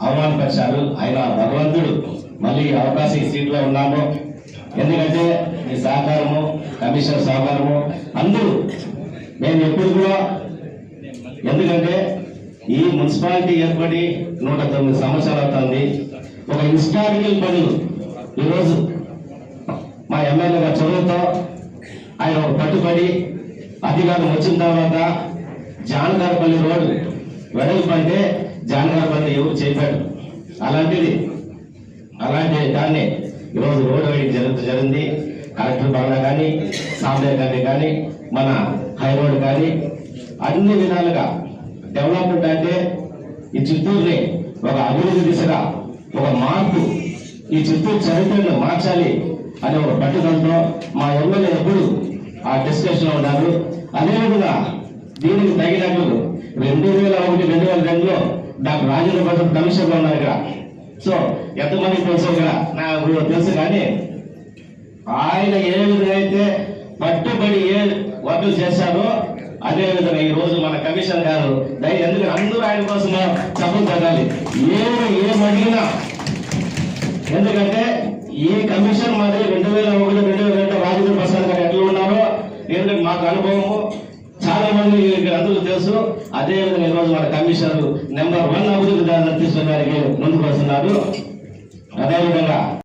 అవమానపరిచారు. ఆయన భగవంతుడు మళ్ళీ అవకాశం ఈ సీట్లో ఉన్నాము. ఎందుకంటే మీ సహకారము, కమిషనర్ సహకారము అందరూ మేము ఎప్పుడు కూడా, ఎందుకంటే ఈ మున్సిపాలిటీ ఏర్పడి 109 సంవత్సరాలు అవుతుంది. ఒక హిస్టారికల్ పనులు ఈరోజు మా ఎమ్మెల్యే గారి చొరవతో ఆయన ఒక పట్టుబడి అధికారం వచ్చిన తర్వాత జానగారపల్లి రోడ్డు వెడల్పు అంటే జానగారపల్లి ఎవరు చెప్పాడు. అలాంటి దాన్ని ఈరోజు రోడ్డు వేయడం జరిగింది. కలెక్టర్ బంగ్లా కానీ, సాంబే గారి కానీ, మన హై రోడ్ కానీ అన్ని విధాలుగా డెవలప్మెంట్ అంటే ఈ చిత్తూరుని ఒక అభివృద్ధి దిశగా ఒక మార్పు, ఈ చిత్తూరు చరిత్రను మార్చాలి అనే ఒక పట్టుదలతో మా ఎమ్మెల్యే ఎప్పుడు ఆ డిస్కషన్ లో ఉన్నారు. అదేవిధంగా దీనికి తగినట్లు 2001-2002లో డాక్టర్ రాజేంద్ర ప్రసాద్ కమిషనర్ ఉన్నారు ఇక్కడ. సో ఎంతమందికి తెలుసు ఇక్కడ, నాకు తెలుసు. కానీ ఆయన ఏ విధంగా అయితే పట్టుబడి ఏ వర్కులు చేశారో అదే విధంగా ఈ రోజు మన కమిషనర్ గారు ఎందుకంటే అందరూ ఆయన కోసం సపోర్ట్ జరగాలి, ఏమడిగినా. ఎందుకంటే ఈ కమిషన్ మాది 2001-2002 రాజేంద్ర ప్రసాద్ గారు ఎట్లా ఉన్నారో ఎందుకంటే మాకు అనుభవము చాలా మంది అందరూ తెలుసు. అదే విధంగా ఈ రోజు మన కమిషనర్ నెంబర్ 1 అభివృద్ధి తీసుకునే ముందుకు వస్తున్నారు. అదేవిధంగా